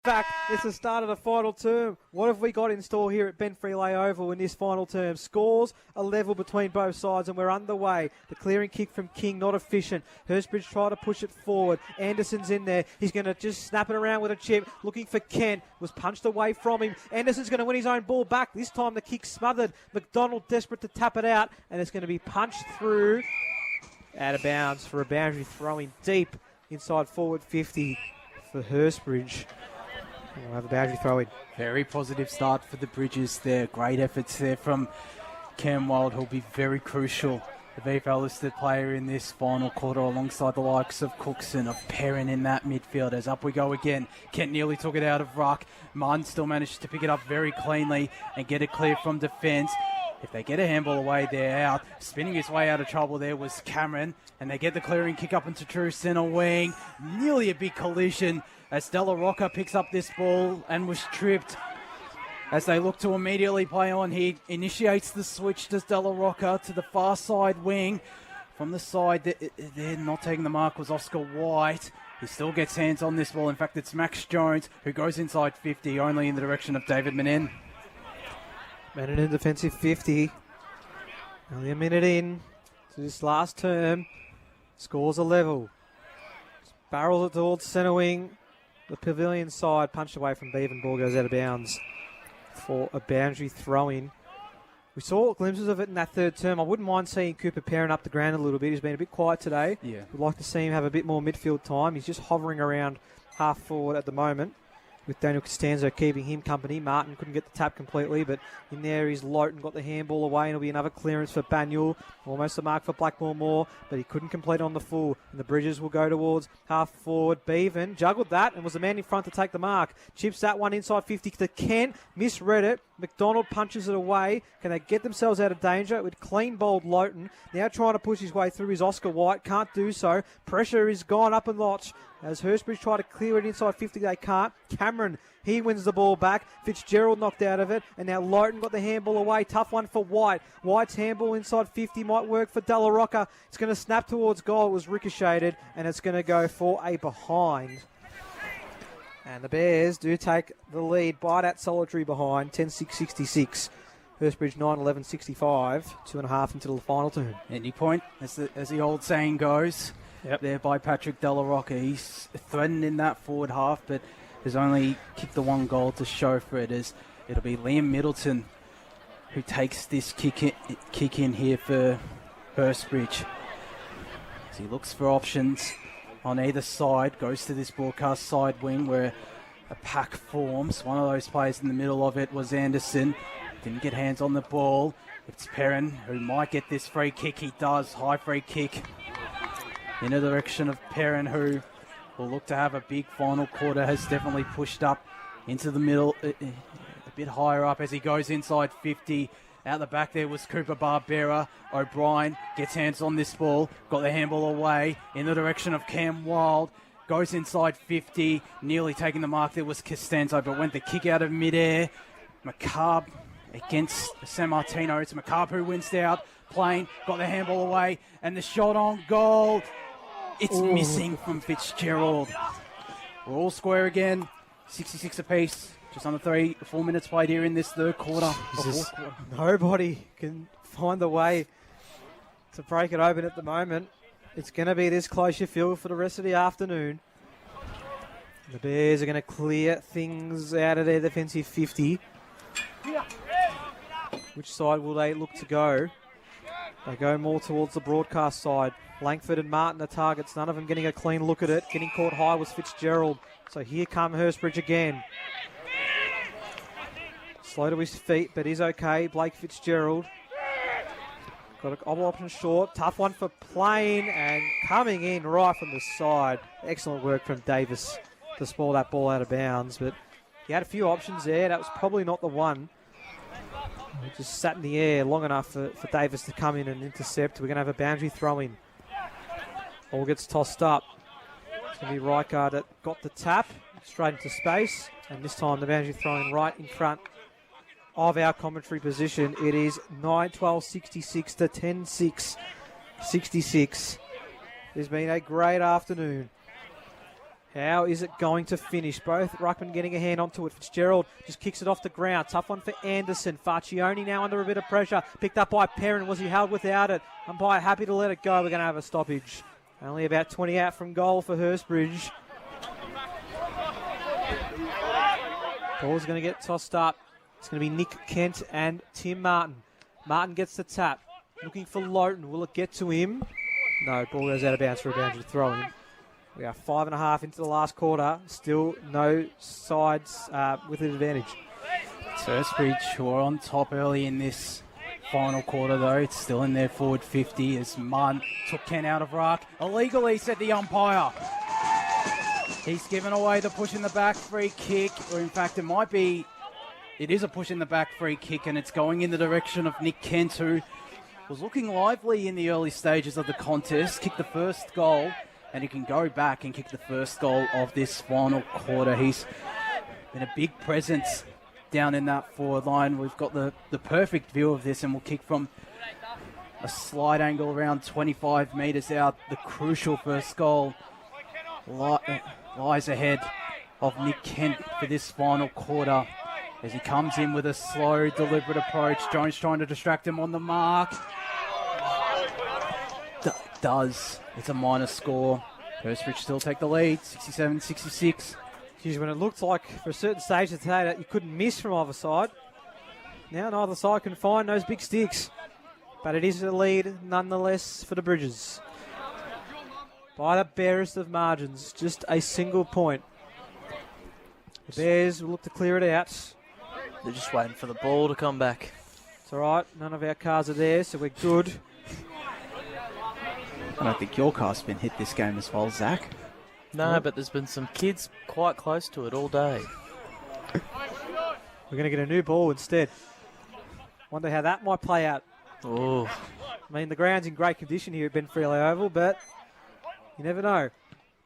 Back, it's the start of the final term. What have we got in store here at Ben Freelay Oval in this final term? Scores a level between both sides and we're underway. The clearing kick from King, not efficient. Hurstbridge try to push it forward. Anderson's in there. He's going to just snap it around with a chip. Looking for Kent. Was punched away from him. Anderson's going to win his own ball back. This time the kick smothered. McDonald desperate to tap it out. And it's going to be punched through out of bounds for a boundary throwing deep inside forward 50 for Hurstbridge. We'll have a boundary throw in. Very positive start for the Bridges there. Great efforts there from Cam Wild, who'll be very crucial. The VFL listed player in this final quarter alongside the likes of Cookson, of Perrin in that midfield. As up we go again. Kent nearly took it out of ruck. Martin still managed to pick it up very cleanly and get it clear from defence. If they get a handball away, they're out. Spinning his way out of trouble there was Cameron. And they get the clearing kick up into true centre wing. Nearly a big collision as Della Rocca picks up this ball and was tripped. As they look to immediately play on, he initiates the switch to Della Rocca to the far side wing. From the side, they're not taking the mark, was Oscar White. He still gets hands on this ball. In fact, it's Max Jones who goes inside 50, only in the direction of David Manen. Manen in defensive 50. Only a minute in to this last term. Scores a level. Barrels it towards centre wing. The pavilion side punched away from Beavan. Ball goes out of bounds for a boundary throw-in. We saw glimpses of it in that third term. I wouldn't mind seeing Cooper Perrin up the ground a little bit. He's been a bit quiet today. Yeah. We'd like to see him have a bit more midfield time. He's just hovering around half forward at the moment, with Daniel Costanzo keeping him company. Martin couldn't get the tap completely, but in there is Lowton, got the handball away, and it'll be another clearance for Banyule. Almost a mark for Blackmore Moore, but he couldn't complete on the full. And the Bridges will go towards half forward. Beavan juggled that and was the man in front to take the mark. Chips that one inside 50 to Kent. Misread it. McDonald punches it away. Can they get themselves out of danger? With clean bowled Lowton. Now trying to push his way through is Oscar White. Can't do so. Pressure is gone up a notch. As Hurstbridge try to clear it inside 50, they can't. Cameron, he wins the ball back. Fitzgerald knocked out of it. And now Lowton got the handball away. Tough one for White. White's handball inside 50 might work for Della Rocca. It's going to snap towards goal. It was ricocheted. And it's going to go for a behind. And the Bears do take the lead by that solitary behind. 10-6-66. Hurstbridge 9-11-65. 2.5 into the final term. Any point, as the old saying goes. Yep. There by Patrick Della Rocca. He's threatened in that forward half, but has only kicked the one goal to show for it. As it'll be Liam Middleton who takes this kick in here for Hurstbridge. As he looks for options on either side, goes to this broadcast side wing where a pack forms. One of those players in the middle of it was Anderson. Didn't get hands on the ball. It's Perrin who might get this free kick. He does. High free kick in the direction of Perrin, who will look to have a big final quarter. Has definitely pushed up into the middle, a bit higher up as he goes inside 50. Out the back there was Cooper Barbera. O'Brien gets hands on this ball, got the handball away in the direction of Cam Wild. Goes inside 50, nearly taking the mark. There was Costanzo, but went the kick out of midair. McCarb against San Martino. It's McCarb who wins out. Plain got the handball away, and the shot on goal. It's missing from Fitzgerald. We're all square again. 66 apiece. Just under 4 minutes played here in this third quarter. Nobody can find the way to break it open at the moment. It's going to be this close, you feel, for the rest of the afternoon. The Bears are going to clear things out of their defensive 50. Which side will they look to go? They go more towards the broadcast side. Langford and Martin are targets. None of them getting a clean look at it. Getting caught high was Fitzgerald. So here come Hurstbridge again. Slow to his feet, but is okay. Blake Fitzgerald. Got an option short. Tough one for Plain. And coming in right from the side. Excellent work from Davis to spoil that ball out of bounds. But he had a few options there. That was probably not the one. It just sat in the air long enough for Davis to come in and intercept. We're going to have a boundary throw-in. Ball gets tossed up. It's going to be Rijkaard that got the tap straight into space. And this time the boundary throw-in right in front of our commentary position. It is 9-12-66 to 10-6-66. It's been a great afternoon. How is it going to finish? Both ruckmen getting a hand onto it. Fitzgerald just kicks it off the ground. Tough one for Anderson. Farcioni now under a bit of pressure. Picked up by Perrin. Was he held without it? Umpire happy to let it go. We're going to have a stoppage. Only about 20 out from goal for Hurstbridge. Ball's going to get tossed up. It's going to be Nick Kent and Tim Martin. Martin gets the tap. Looking for Lowton. Will it get to him? No, ball goes out of bounds for a boundary throw in. We are 5.5 into the last quarter. Still no sides with an advantage. It's Hurstbridge who are on top early in this final quarter, though. It's still in their forward 50 as Martin took Kent out of ruck. Illegally, said the umpire. He's given away the push in the back free kick, or in fact it is a push in the back free kick, and it's going in the direction of Nick Kent, who was looking lively in the early stages of the contest, kicked the first goal, and he can go back and kick the first goal of this final quarter. He's been a big presence down in that forward line. We've got the perfect view of this, and we'll kick from a slight angle around 25 metres out. The crucial first goal lies ahead of Nick Kent for this final quarter as he comes in with a slow, deliberate approach. Jones trying to distract him on the mark. It's a minor score. Hurstbridge still take the lead, 67-66. Geez, when it looked like for a certain stage of today that you couldn't miss from either side. Now neither side can find those big sticks. But it is a lead nonetheless for the Bridges. By the barest of margins, just a single point. The Bears will look to clear it out. They're just waiting for the ball to come back. It's all right. None of our cars are there, so we're good. I don't think your car's been hit this game as well, Zach. No, but there's been some kids quite close to it all day. We're going to get a new ball instead. Wonder how that might play out. Oh, I mean, the ground's in great condition here at Ben Freely Oval, but you never know.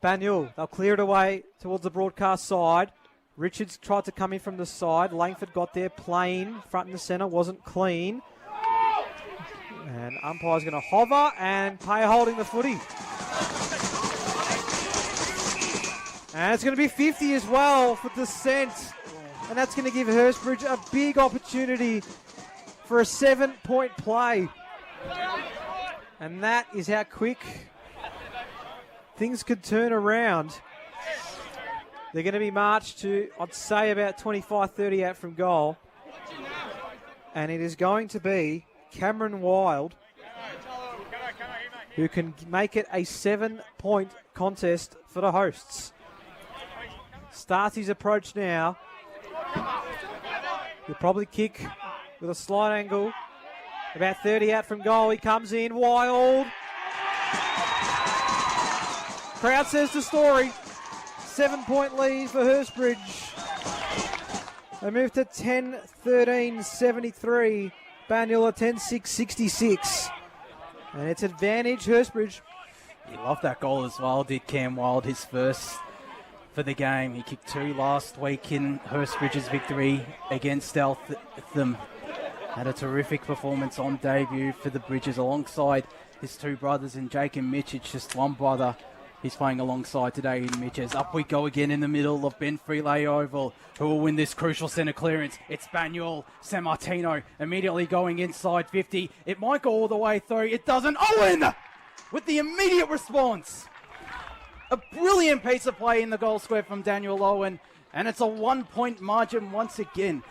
Banyule, they'll clear it away towards the broadcast side. Richards tried to come in from the side. Langford got there, plain, front and the centre, wasn't clean. And umpire's going to hover and Payer holding the footy. And it's going to be 50 as well for dissent. And that's going to give Hurstbridge a big opportunity for a 7-point play. And that is how quick things could turn around. They're going to be marched to, I'd say, about 25-30 out from goal. And it is going to be Cameron Wild who can make it a 7-point contest for the hosts. Starts his approach now. He'll probably kick with a slight angle. About 30 out from goal. He comes in. Wild. Crowd says the story. 7-point lead for Hurstbridge. They move to 10-13-73. Banyule 10-6-66. And it's advantage Hurstbridge. He loved that goal as well, did Cam Wild, his first for the game. He kicked 2 last week in Hurstbridge's victory against Eltham. Had a terrific performance on debut for the Bridges alongside his 2 brothers in Jake and Mitch. It's just one brother he's playing alongside today in Mitch's. Up we go again in the middle of Ben Freely Oval. Who will win this crucial centre clearance? It's Banyule. San Martino immediately going inside 50. It might go all the way through. It doesn't. Owen with the immediate response. A brilliant piece of play in the goal square from Daniel Owen. And it's a 1-point margin once again.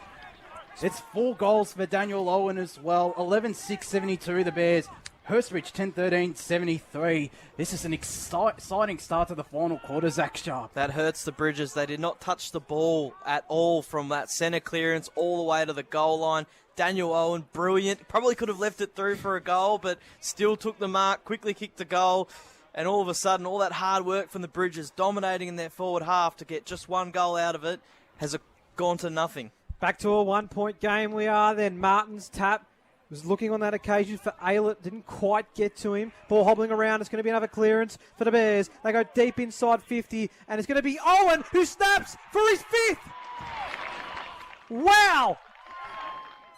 It's 4 goals for Daniel Owen as well. 11-6-72 the Bears. Hurstbridge 10-13-73. This is an exciting start to the final quarter, Zach Sharp. that hurts the Bridges. They did not touch the ball at all from that centre clearance all the way to the goal line. Daniel Owen, brilliant. Probably could have left it through for a goal, but still took the mark, quickly kicked the goal. And all of a sudden, all that hard work from the Bridges, dominating in their forward half to get just 1 goal out of it, has gone to nothing. Back to a 1-point game we are then. Martin's tap. Was looking on that occasion for Aylett. Didn't quite get to him. Ball hobbling around. It's going to be another clearance for the Bears. They go deep inside 50. And it's going to be Owen who snaps for his 5th. Wow.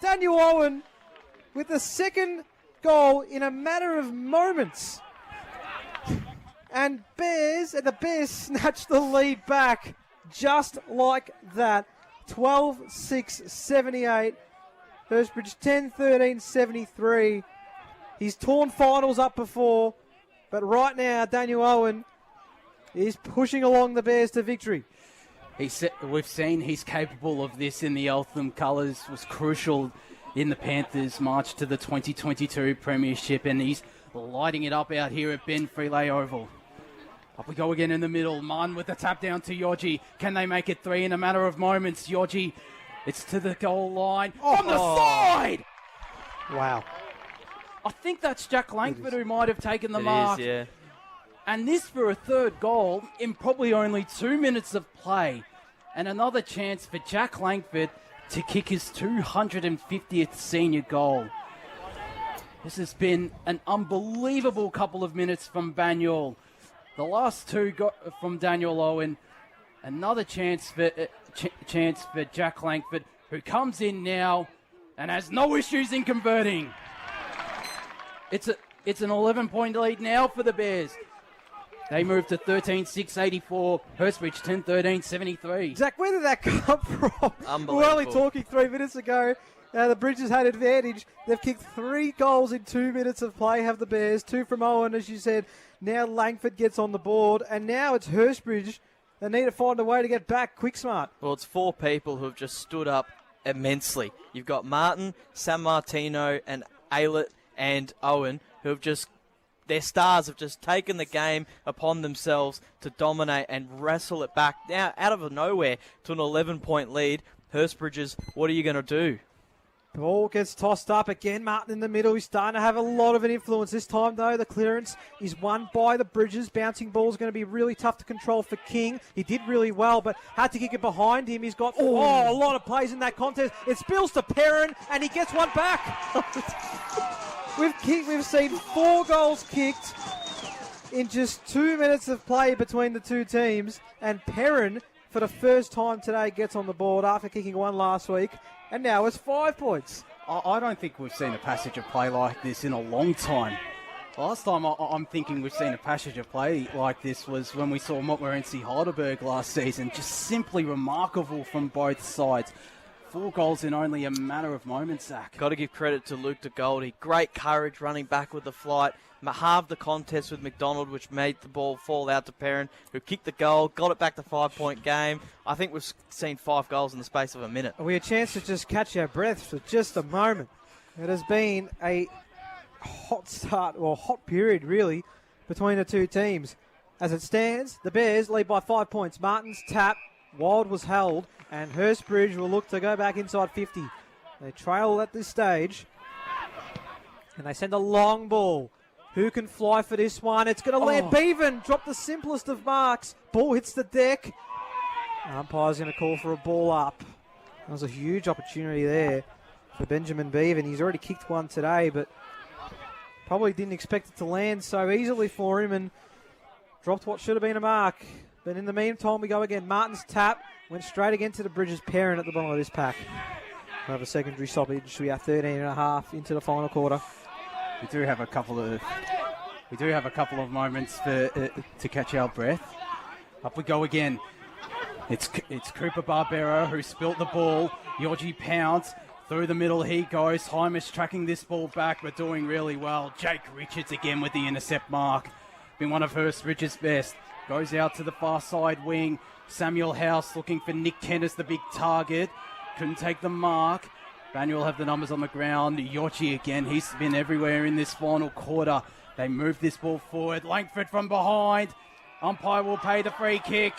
Daniel Owen with the 2nd goal in a matter of moments. And the Bears snatch the lead back just like that. 12-6-78. Hurstbridge 10-13-73. He's torn finals up before, but right now Daniel Owen is pushing along the Bears to victory. We've seen he's capable of this in the Eltham colours. Was crucial in the Panthers' march to the 2022 Premiership, and he's lighting it up out here at Ben Freelay Oval. Up we go again in the middle. Martin with the tap down to Yogi. Can they make it 3 in a matter of moments? Yogi, it's to the goal line. From the side! Wow. I think that's Jack Langford who might have taken the mark. It is, yeah. And this for a third goal in probably only 2 minutes of play. And another chance for Jack Langford to kick his 250th senior goal. This has been an unbelievable couple of minutes from Banyule. The last two got from Daniel Owen. Another chance for Jack Langford, who comes in now and has no issues in converting. It's an 11-point lead now for the Bears. They move to 13-6-84. Hurstbridge 10-13-73. Zach, where did that come from? Unbelievable. We were only talking 3 minutes ago. The Bridges had advantage. They've kicked 3 goals in 2 minutes of play, have the Bears. 2 from Owen, as you said. Now Langford gets on the board. And now it's Hurstbridge. They need to find a way to get back quick smart. Well, it's 4 people who have just stood up immensely. You've got Martin, San Martino, and Aylett and Owen, who have just... Their stars have just taken the game upon themselves to dominate and wrestle it back now out of nowhere to an 11-point lead. Hurstbridges, what are you going to do? The ball gets tossed up again. Martin in the middle. He's starting to have a lot of an influence. This time, though, the clearance is won by the Bridges. Bouncing ball is going to be really tough to control for King. He did really well, but had to kick it behind him. He's got a lot of plays in that contest. It spills to Perrin, and he gets one back. We've seen 4 goals kicked in just 2 minutes of play between the two teams, and Perrin, for the first time today, gets on the board after kicking 1 last week, and now it's 5 points. I don't think we've seen a passage of play like this in a long time. Last time I'm thinking we've seen a passage of play like this was when we saw Montmorency Heidelberg last season. Just simply remarkable from both sides. 4 goals in only a matter of moments, Zach. Got to give credit to Luke de Goldie. Great courage running back with the flight. Halved the contest with McDonald, which made the ball fall out to Perrin, who kicked the goal, got it back to 5-point game. I think we've seen 5 goals in the space of a minute. We had a chance to just catch our breath for just a moment. It has been a hot start, or hot period, really, between the two teams. As it stands, the Bears lead by 5 points. Martin's tap, Wild was held, and Hurstbridge will look to go back inside 50. They trail at this stage, and they send a long ball. Who can fly for this one? It's going to land. Bevan dropped the simplest of marks. Ball hits the deck. Umpire's going to call for a ball up. That was a huge opportunity there for Benjamin Bevan. He's already kicked one today, but probably didn't expect it to land so easily for him and dropped what should have been a mark. But in the meantime, we go again. Martin's tap went straight again to the Bridges Perrin at the bottom of this pack. We'll have a secondary stoppage. We are 13.5 into the final quarter. We do have a couple of moments to catch our breath. Up we go again. It's Cooper Barbero who spilt the ball. Yogi pounds through the middle. He goes. Hymish tracking this ball back, but doing really well. Jake Richards again with the intercept mark. Been one of Hurstbridge's best. Goes out to the far side wing. Samuel House looking for Nick Kent as the big target. Couldn't take the mark. Banyule have the numbers on the ground. Yochi again, he's been everywhere in this final quarter. They move this ball forward. Langford from behind. Umpire will pay the free kick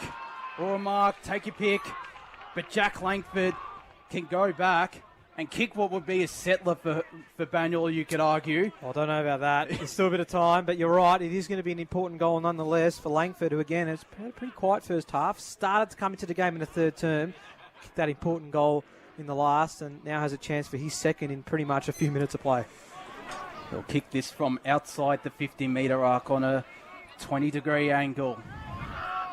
or a mark. Take your pick. But Jack Langford can go back and kick what would be a settler for Banyule, you could argue. I don't know about that. There's still a bit of time, but you're right. It is going to be an important goal nonetheless for Langford, who again has had a pretty quiet first half. Started to come into the game in the third term. Kicked that important goal in the last, and now has a chance for his second in pretty much a few minutes of play. He'll kick this from outside the 50-metre arc on a 20-degree angle.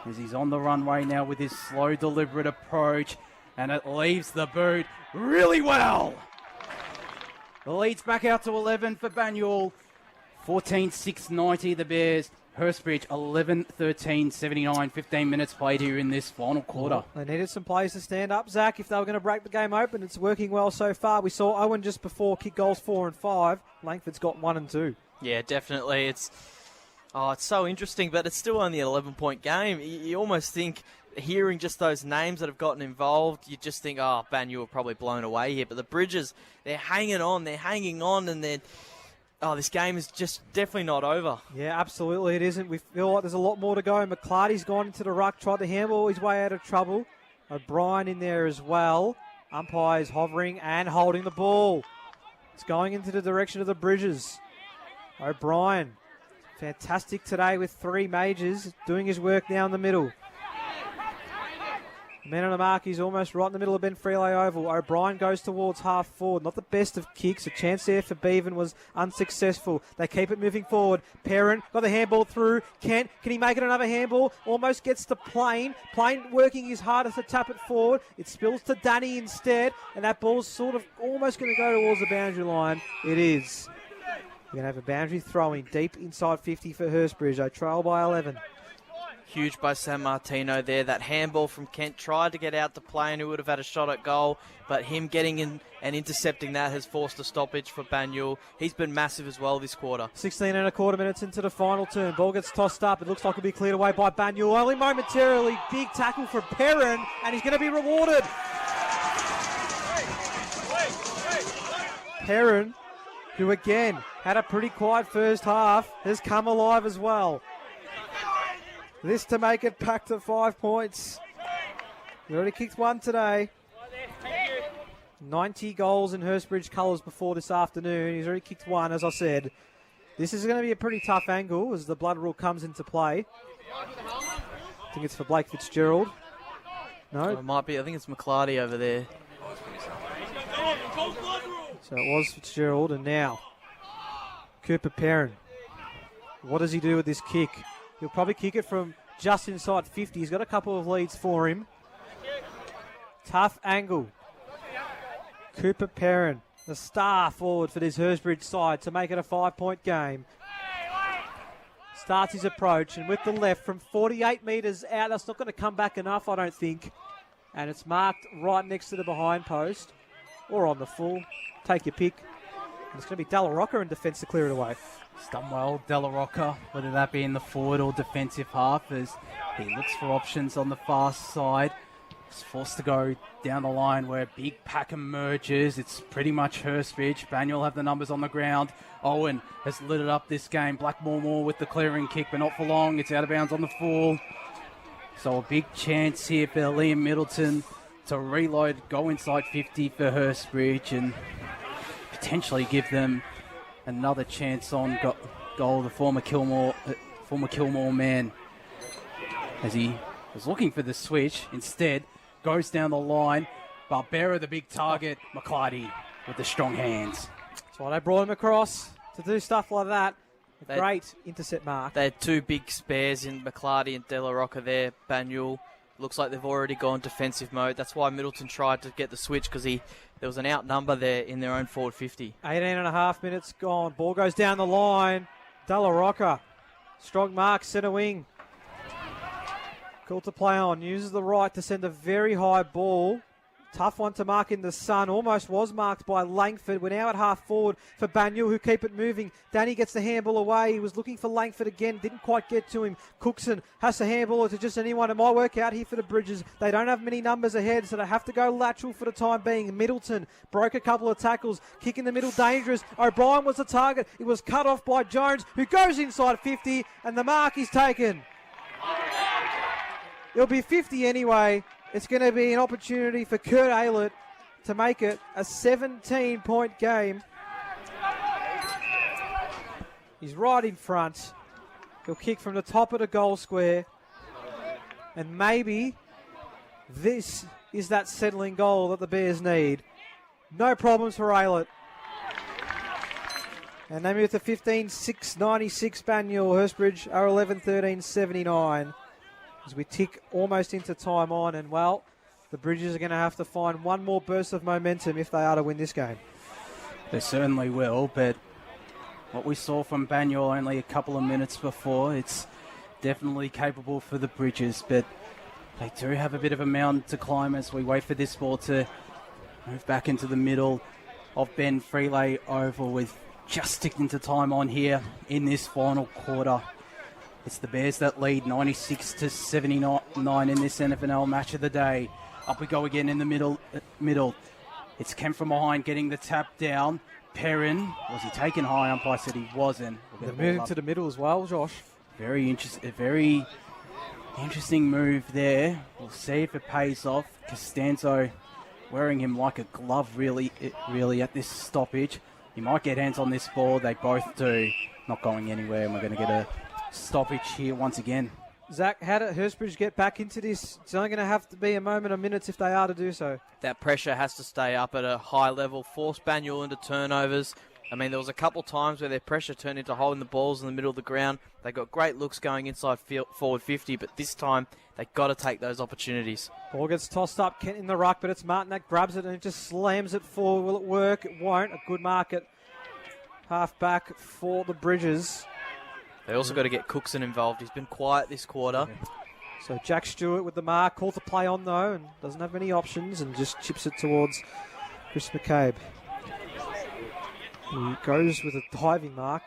As he's on the runway now with his slow, deliberate approach, and it leaves the boot really well. The lead's back out to 11 for Banyule. 14-6-90, the Bears Hurstbridge 11-13, 79, 15 minutes played here in this final quarter. They needed some players to stand up, Zach, if they were going to break the game open. It's working well so far. We saw Owen just before kick goals 4 and 5. Langford's got 1 and 2. Yeah, definitely. It's so interesting, but it's still only an 11-point game. You almost think, hearing just those names that have gotten involved, you just think, Banyule were probably blown away here. But the Bridges, they're hanging on, and this game is just definitely not over. Yeah, absolutely it isn't. We feel like there's a lot more to go. McClarty's gone into the ruck, tried to handle his way out of trouble. O'Brien in there as well. Umpires hovering and holding the ball. It's going into the direction of the Bridges. O'Brien, fantastic today with 3 majors, doing his work now in the middle. Man on the mark, he's almost right in the middle of Ben Freeley Oval. O'Brien goes towards half forward. Not the best of kicks. A chance there for Bevan was unsuccessful. They keep it moving forward. Perrin got the handball through. Kent, can he make it another handball? Almost gets to Plain. Plain working his hardest to tap it forward. It spills to Danny instead. And that ball's sort of almost going to go towards the boundary line. It is. We're going to have a boundary throwing deep inside 50 for Hurstbridge. They trail by 11. Huge by San Martino there. That handball from Kent tried to get out to Plain, who would have had a shot at goal, but him getting in and intercepting that has forced a stoppage for Banyule. He's been massive as well this quarter. 16 and a quarter minutes into the final turn. Ball gets tossed up. It looks like it'll be cleared away by Banyule. Only momentarily. Big tackle for Perrin, and he's going to be rewarded. Perrin, who again had a pretty quiet first half, has come alive as well. This to make it back to 5 points. He already kicked 1 today. 90 goals in Hurstbridge colours before this afternoon. He's already kicked 1, as I said. This is going to be a pretty tough angle as the blood rule comes into play. I think it's for Blake Fitzgerald. No? It might be. I think it's McClarty over there. So it was Fitzgerald, and now Cooper Perrin. What does he do with this kick? He'll probably kick it from just inside 50. He's got a couple of leads for him. Tough angle. Cooper Perrin, the star forward for this Hurstbridge side to make it a 5-point game. Starts his approach, and with the left from 48 metres out, that's not going to come back enough, I don't think. And it's marked right next to the behind post, or on the full. Take your pick. And it's going to be Della Rocca in defence to clear it away. He's done well, Della Rocca, whether that be in the forward or defensive half, as he looks for options on the far side. He's forced to go down the line where a big pack emerges. It's pretty much Hurstbridge. Banyule have the numbers on the ground. Owen has lit it up this game. Blackmore Moore with the clearing kick, but not for long. It's out of bounds on the full. So a big chance here for Liam Middleton to reload, go inside 50 for Hurstbridge, and potentially give them another chance on goal, the former Kilmore man, as he was looking for the switch. Instead, goes down the line. Barbera, the big target. McClarty with the strong hands. That's why they brought him across to do stuff like that. A great intercept mark. They had 2 big spares in McClarty and Della Rocca there. Banyule looks like they've already gone defensive mode. That's why Middleton tried to get the switch, because there was an outnumber there in their own forward 50. 18 and a half minutes gone. Ball goes down the line. Della Rocca. Strong mark, centre wing. Cool to play on. Uses the right to send a very high ball. Tough one to mark in the sun. Almost was marked by Langford. We're now at half forward for Banyule, who keep it moving. Danny gets the handball away. He was looking for Langford again. Didn't quite get to him. Cookson has to handball it to just anyone. It might work out here for the Bridges. They don't have many numbers ahead, so they have to go lateral for the time being. Middleton broke a couple of tackles. Kick in the middle, dangerous. O'Brien was the target. It was cut off by Jones, who goes inside 50, and the mark is taken. It'll be 50 anyway. It's going to be an opportunity for Kurt Aylett to make it a 17-point game. He's right in front. He'll kick from the top of the goal square. And maybe this is that settling goal that the Bears need. No problems for Aylett. And they move to 15-6, 96 Banyule. Hurstbridge are 11-13, 79. As we tick almost into time on, and well, the Bridges are going to have to find one more burst of momentum if they are to win this game. They certainly will, but what we saw from Banyule only a couple of minutes before. It's definitely capable for the Bridges, but they do have a bit of a mountain to climb as we wait for this ball to move back into the middle of Ben Freelay Oval with just ticking to time on here in this final quarter. It's the Bears that lead 96-79 in this NFNL match of the day. Up we go again in the middle. It's Ken from behind getting the tap down. Perrin, was he taken high? Umpire said he wasn't. They're moving to the middle as well, Josh. Very interesting move there. We'll see if it pays off. Costanzo wearing him like a glove really at this stoppage. He might get hands on this ball. They both do. Not going anywhere, and we're going to get a stoppage here once again. Zach, how did Hurstbridge get back into this? It's only going to have to be a moment of minutes if they are to do so. That pressure has to stay up at a high level, force Banyule into turnovers. I mean, there was a couple times where their pressure turned into holding the balls in the middle of the ground. They got great looks going inside forward 50, but this time they got to take those opportunities. Ball gets tossed up, Kent in the ruck, but it's Martin that grabs it and it just slams it forward. Will it work? It won't. A good mark at half back for the Bridges. They also got to get Cookson involved. He's been quiet this quarter. So Jack Stewart with the mark, called to play on though, and doesn't have many options and just chips it towards Chris McCabe. He goes with a diving mark.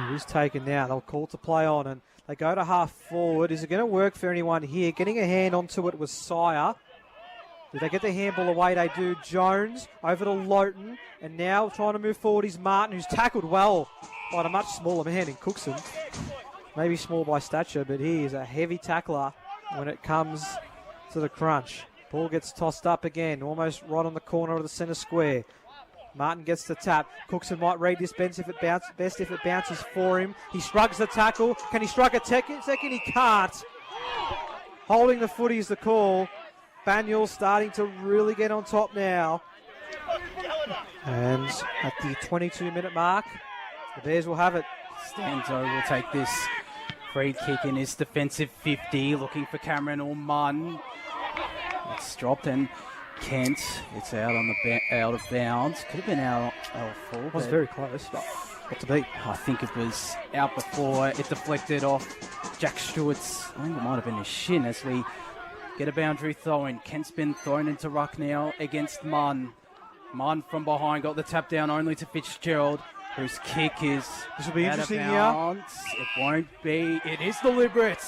He is taken now. They'll call to play on and they go to half forward. Is it going to work for anyone here? Getting a hand onto it was Sire. Did they get the handball away? They do. Jones over to Lowton. And now trying to move forward is Martin, who's tackled well by a much smaller man in Cookson. Maybe small by stature, but he is a heavy tackler when it comes to the crunch. Ball gets tossed up again, almost right on the corner of the centre square. Martin gets the tap. Cookson might read this best if it bounces for him. He shrugs the tackle. Can he strike a second? He can't. Holding the footy is the call. Banyule starting to really get on top now. And at the 22-minute mark, the Bears will have it. Stanzo will take this free kick in his defensive 50, looking for Cameron or Munn. It's dropped and Kent, it's out of bounds. Could have been out full. It was very close, but what to beat? I think it was out before. It deflected off Jack Stewart's, I think it might have been his shin as we get a boundary throw in. Kent's been thrown into ruck now against Munn. Munn from behind got the tap down only to Fitzgerald, whose kick is this will be out interesting of bounds. It won't be. It is deliberate.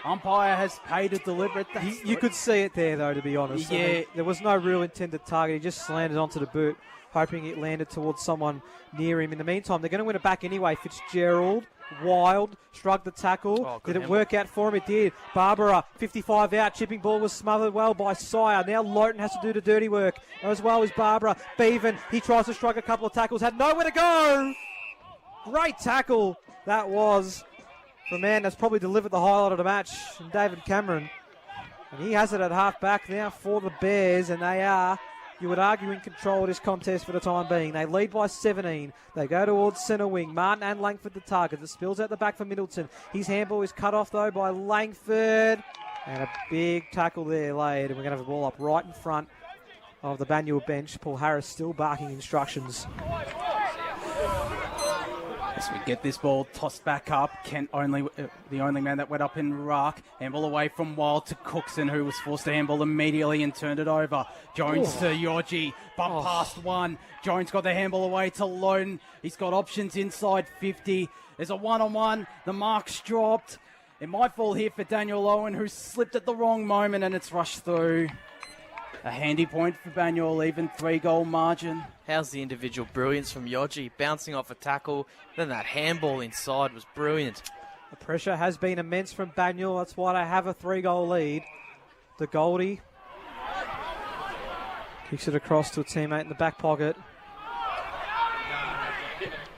Umpire has paid a deliberate. You could see it there, though, to be honest. Yeah. I mean, there was no real intended target. He just slammed it onto the boot, hoping it landed towards someone near him. In the meantime, they're going to win it back anyway. Fitzgerald, wild, shrugged the tackle. Did it work out for him? It did. Barbara, 55 out. Chipping ball was smothered well by Sire. Now Lowton has to do the dirty work, as well as Barbara. Bevan, he tries to shrug a couple of tackles. Had nowhere to go. Great tackle that was. The man that's probably delivered the highlight of the match, David Cameron. And he has it at half back now for the Bears, and they are, you would argue, in control of this contest for the time being. They lead by 17. They go towards centre wing. Martin and Langford the target. It spills out the back for Middleton. His handball is cut off, though, by Langford. And a big tackle there laid, and we're going to have the ball up right in front of the Banyule bench. Paul Harris still barking instructions. As we get this ball tossed back up, Kent the only man that went up in ruck. Handball away from Wild to Cookson, who was forced to handball immediately and turned it over. Jones to Yorgie, bump past one. Jones got the handball away to Lone. He's got options inside 50. There's a one-on-one. The mark's dropped. It might fall here for Daniel Owen, who slipped at the wrong moment, and it's rushed through. A handy point for Banyule, even 3-goal margin. How's the individual brilliance from Yogi bouncing off a tackle? Then that handball inside was brilliant. The pressure has been immense from Banyule. That's why they have a 3-goal lead. The Goldie kicks it across to a teammate in the back pocket.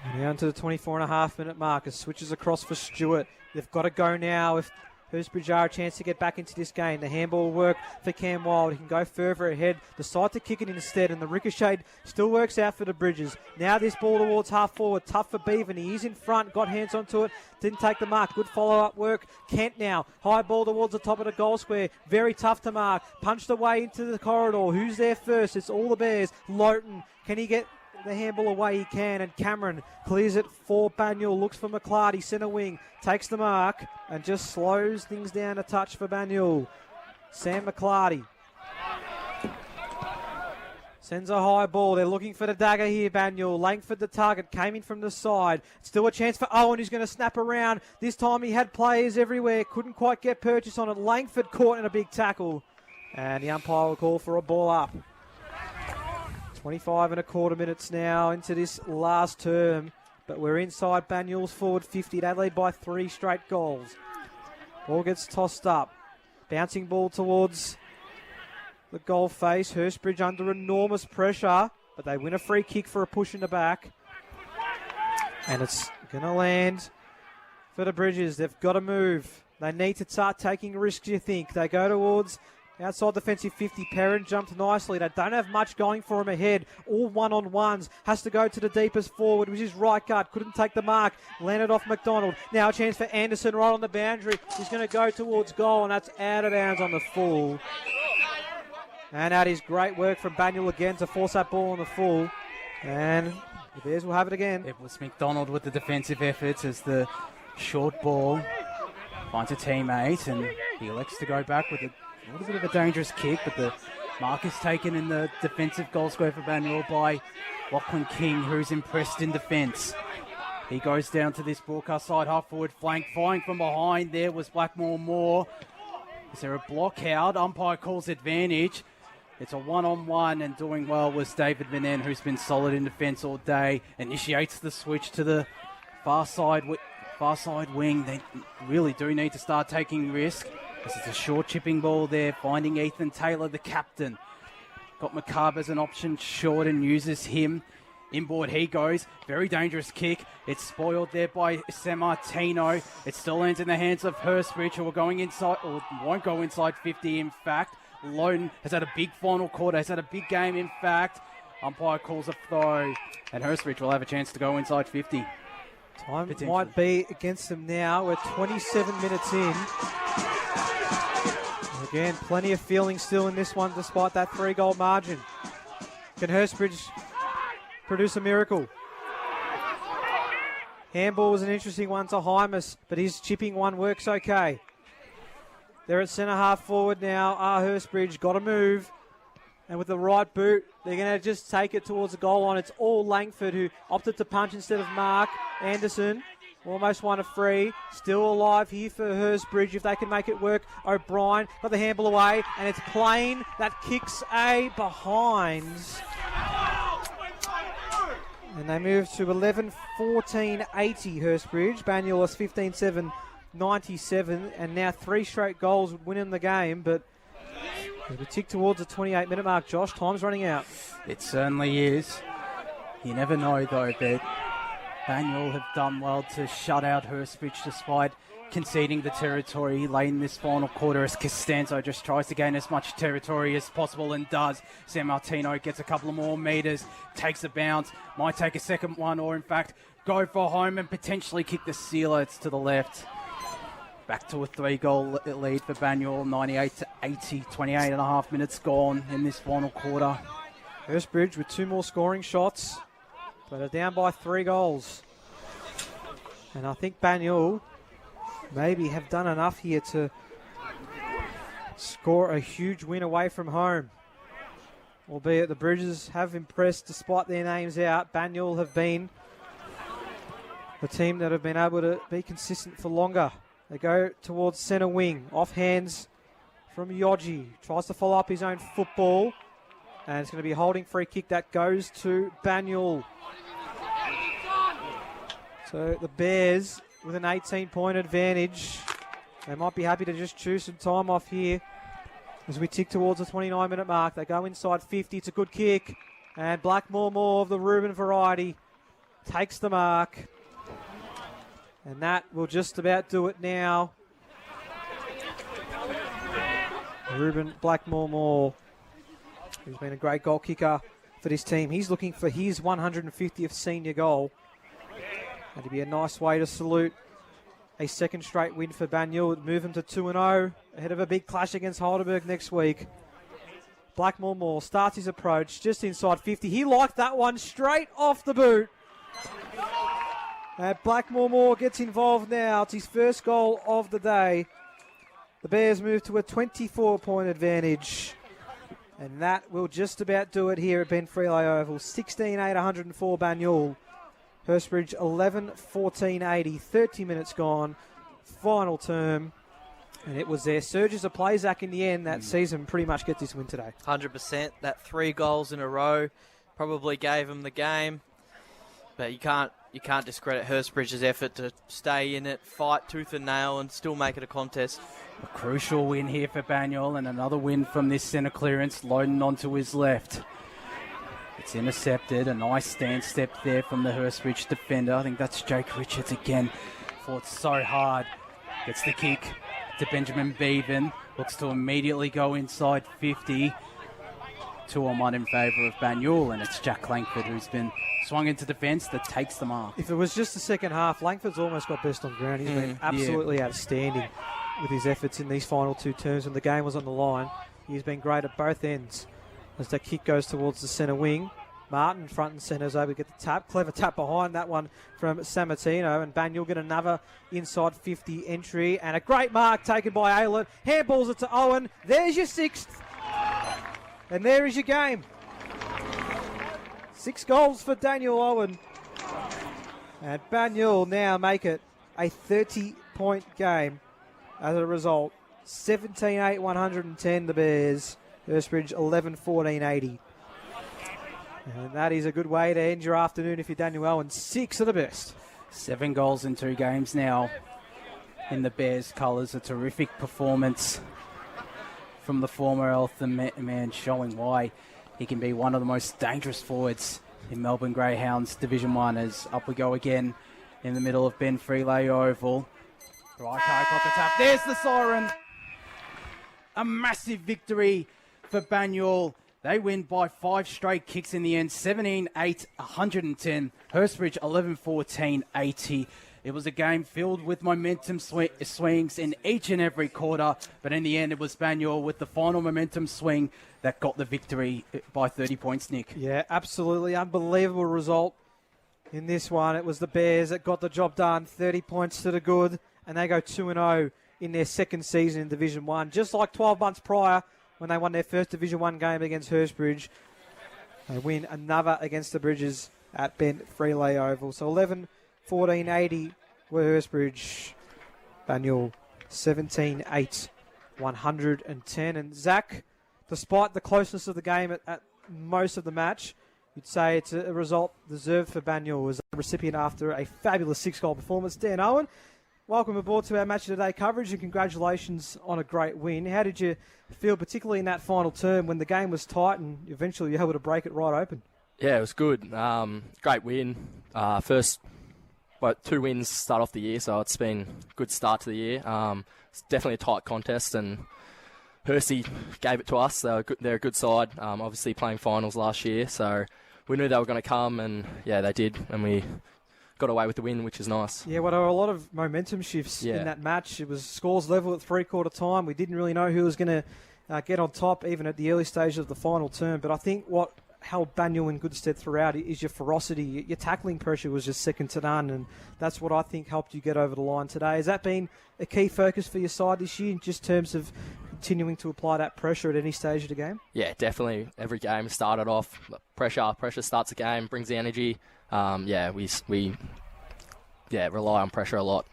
And down to the 24.5-minute mark. It switches across for Stewart. They've got to go now if Hurstbridge are a chance to get back into this game. The handball will work for Cam Wild. He can go further ahead. Decide to kick it instead, and the ricochet still works out for the Bridges. Now this ball towards half forward. Tough for Bevan. He is in front. Got hands onto it. Didn't take the mark. Good follow-up work. Kent now. High ball towards the top of the goal square. Very tough to mark. Punched away into the corridor. Who's there first? It's all the Bears. Lowton. Can he get the handball away he can, and Cameron clears it for Banyule, looks for McClarty, centre wing, takes the mark and just slows things down a touch for Banyule. Sam McClarty sends a high ball. They're looking for the dagger here, Banyule. Langford the target, came in from the side. Still a chance for Owen, who's going to snap around. This time he had players everywhere, couldn't quite get purchase on it. Langford caught in a big tackle, and the umpire will call for a ball up. 25 and a quarter minutes now into this last term, but we're inside Banyule's forward 50. They lead by 3 straight goals. Ball gets tossed up. Bouncing ball towards the goal face. Hurstbridge under enormous pressure, but they win a free kick for a push in the back. And it's going to land for the Bridges. They've got to move. They need to start taking risks, you think. They go towards outside defensive 50. Perrin jumped nicely. They don't have much going for him ahead. All one-on-ones. Has to go to the deepest forward, which is right guard. Couldn't take the mark. Landed off McDonald. Now a chance for Anderson right on the boundary. He's going to go towards goal, and that's out of bounds on the full. And that is great work from Banyule again to force that ball on the full. And the Bears will have it again. It was McDonald with the defensive efforts as the short ball finds a teammate, and he elects to go back with a little bit of a dangerous kick, but the mark is taken in the defensive goal square for Banyule by Lachlan King, who's impressed in defence. He goes down to this broadcast side half forward flank, firing from behind. There was Blackmore Moore. Is there a block out? Umpire calls advantage. It's a one-on-one, and doing well was David Vinen, who's been solid in defence all day. Initiates the switch to the far side wing. They really do need to start taking risk. This is a short chipping ball there, finding Ethan Taylor, the captain. Got McCarb as an option short and uses him. Inboard he goes. Very dangerous kick. It's spoiled there by Sammartino. It still lands in the hands of Hurstbridge, who are going inside, or won't go inside 50 in fact. Lowden has had a big final quarter, has had a big game in fact. Umpire calls a throw, and Hurstbridge will have a chance to go inside 50. Time might be against them now. We're 27 minutes in. And again, plenty of feeling still in this one despite that 3-goal margin. Can Hurstbridge produce a miracle? Handball was an interesting one to Hymas, but his chipping one works okay. They're at centre half forward now. Hurstbridge got to move. And with the right boot, they're going to just take it towards the goal line. It's all Langford who opted to punch instead of Mark. Anderson almost won a free. Still alive here for Hurstbridge if they can make it work. O'Brien got the handball away, and it's Plain that kicks a behind. And they move to 11-14-80 Hurstbridge. Banyule is 15-7-97, and now 3 straight goals would win in the game, but we tick towards the 28-minute mark. Josh, time's running out. It certainly is. You never know, though, but Banyule have done well to shut out Hurstbridge despite conceding the territory late in this final quarter, as Costanzo just tries to gain as much territory as possible and does. Sammartino gets a couple of more metres, takes a bounce, might take a second one, or in fact go for home and potentially kick the sealer. It's to the left. Back to a 3-goal lead for Banyule, 98-80, 28 and a half minutes gone in this final quarter. Hurstbridge with 2 more scoring shots, but are down by 3 goals. And I think Banyule maybe have done enough here to score a huge win away from home. Albeit the Bridges have impressed despite their names out. Banyule have been the team that have been able to be consistent for longer. They go towards centre wing. Off hands from Yoji. Tries to follow up his own football. And it's going to be a holding free kick that goes to Banyule. So the Bears with an 18-point advantage. They might be happy to just choose some time off here as we tick towards the 29-minute mark. They go inside 50. It's a good kick. And Blackmore Moore of the Reuben variety takes the mark. And that will just about do it now. Reuben Blackmore Moore, who's been a great goal kicker for this team. He's looking for his 150th senior goal. That'd be a nice way to salute a second straight win for Banyule. Move them to 2-0 ahead of a big clash against Heidelberg next week. Blackmore Moore starts his approach just inside 50. He liked that one straight off the boot. Blackmore Moore gets involved now. It's his first goal of the day. The Bears move to a 24-point advantage. And that will just about do it here at Ben Freeley Oval. 16-8, 104 Banyule. Hurstbridge 11-14-80. 30 minutes gone. Final term. And it was their surges of play, Zach, in the end that season pretty much get this win today. 100%. That 3 goals in a row probably gave them the game. But you can't discredit Hurstbridge's effort to stay in it, fight tooth and nail, and still make it a contest. A crucial win here for Banyule, and another win from this centre clearance, loading onto his left. It's intercepted. A nice stand step there from the Hurstbridge defender. I think that's Jake Richards again. Fought so hard. Gets the kick to Benjamin Bevan. Looks to immediately go inside 50. 2-on-1 in favour of Banyule, and it's Jack Langford who's been swung into defence that takes the mark. If it was just the second half, Langford's almost got best on ground. He's been absolutely outstanding with his efforts in these final 2 terms when the game was on the line. He's been great at both ends. As that kick goes towards the centre wing, Martin front and centre is able to get the tap. Clever tap behind that one from Sammartino, and Banyule get another inside 50 entry, and a great mark taken by Aylett. Handballs it to Owen. There's your 6th. And there is your game. 6 goals for Daniel Owen. And Banyule now make it a 30-point game as a result. 17-8, 110 the Bears. Hurstbridge 11-14-80. And that is a good way to end your afternoon if you're Daniel Owen. 6 of the best. 7 goals in 2 games now in the Bears' colours. A terrific performance from the former Eltham man, showing why he can be one of the most dangerous forwards in Melbourne Greyhounds Division 1. As up we go again in the middle of Ben Freeley Oval. Right, got the tap. There's the siren. A massive victory for Banyule. They win by 5 straight kicks in the end. 17-8, 110. Hurstbridge 11-14, 80. It was a game filled with momentum swings in each and every quarter, but in the end it was Banyule with the final momentum swing that got the victory by 30 points, Nick. Yeah, absolutely unbelievable result in this one. It was the Bears that got the job done, 30 points to the good, and they go 2-0 in their second season in Division 1, just like 12 months prior when they won their first Division 1 game against Hurstbridge. They win another against the Bridges at Ben Freeley Oval. So 11-14-80 were Hurstbridge. Banyule 17-8, 110. And Zach, despite the closeness of the game at most of the match, you'd say it's a result deserved for Banyule as a recipient after a fabulous 6-goal performance. Dan Owen, welcome aboard to our Match of the Day coverage and congratulations on a great win. How did you feel, particularly in that final term when the game was tight and eventually you were able to break it right open? Yeah, it was good. Great win. First 2 wins start off the year, so it's been a good start to the year. It's definitely a tight contest, and Hursty gave it to us. They're a good side, obviously playing finals last year, so we knew they were going to come, and yeah, they did, and we got away with the win, which is nice. Yeah, well, there were a lot of momentum shifts in that match. It was scores level at 3/4 time. We didn't really know who was going to get on top, even at the early stages of the final term. But I think what held Banyule in good stead throughout is your ferocity. Your tackling pressure was just second to none, and that's what I think helped you get over the line today. Has that been a key focus for your side this year, in just terms of continuing to apply that pressure at any stage of the game? Yeah, definitely. Every game started off pressure. Pressure starts a game, brings the energy. We rely on pressure a lot.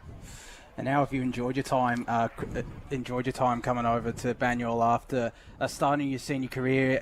And now, if you enjoyed your time coming over to Banyule after starting your senior career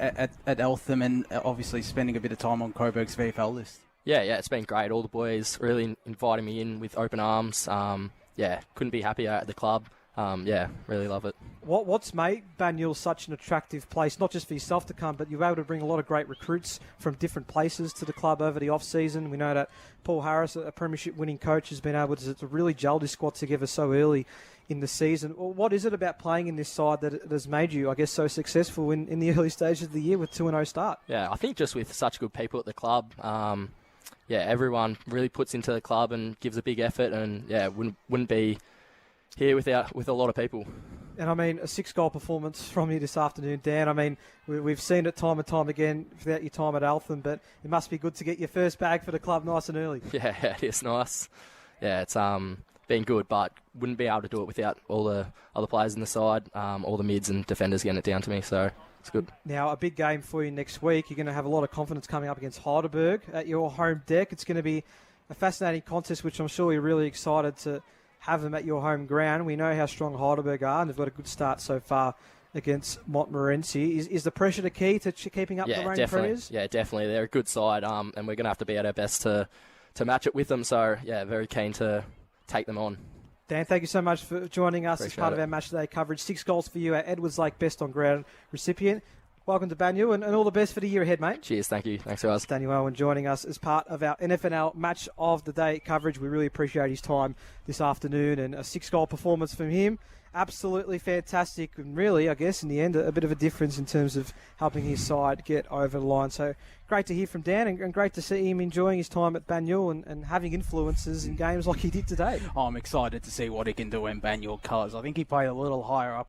at Eltham and obviously spending a bit of time on Coburg's VFL list. Yeah, it's been great. All the boys really inviting me in with open arms. Couldn't be happier at the club. Really love it. What's made Banyule such an attractive place, not just for yourself to come, but you're able to bring a lot of great recruits from different places to the club over the off-season? We know that Paul Harris, a premiership-winning coach, has been able to really gel this squad together so early in the season. Well, what is it about playing in this side that has made you, I guess, so successful in the early stages of the year with 2-0 start? Yeah, I think just with such good people at the club, everyone really puts into the club and gives a big effort, and wouldn't be here with a lot of people. And I mean, a 6-goal performance from you this afternoon, Dan. I mean, we've seen it time and time again throughout your time at Eltham, but it must be good to get your first bag for the club nice and early. Yeah, it is nice. Yeah, it's been good, but wouldn't be able to do it without all the other players in the side, all the mids and defenders getting it down to me, so it's good. Now, a big game for you next week. You're going to have a lot of confidence coming up against Heidelberg at your home deck. It's going to be a fascinating contest, which I'm sure you're really excited to have them at your home ground. We know how strong Heidelberg are, and they've got a good start so far against Montmorency. Is the pressure the key to keeping up the reigning premiers? Yeah, definitely. They're a good side, and we're going to have to be at our best to match it with them. So, yeah, very keen to take them on. Dan, thank you so much for joining us as part of our Match Day coverage. 6 goals for you, our Edwards Lake Best on Ground recipient. Welcome to Banyule, and all the best for the year ahead, mate. Cheers, thank you. Thanks, guys. Daniel Owen joining us as part of our NFNL Match of the Day coverage. We really appreciate his time this afternoon, and a 6-goal performance from him. Absolutely fantastic, and really, I guess, in the end, a bit of a difference in terms of helping his side get over the line. So great to hear from Dan, and great to see him enjoying his time at Banyule and having influences in games like he did today. I'm excited to see what he can do in Banyule colours. I think he played a little higher up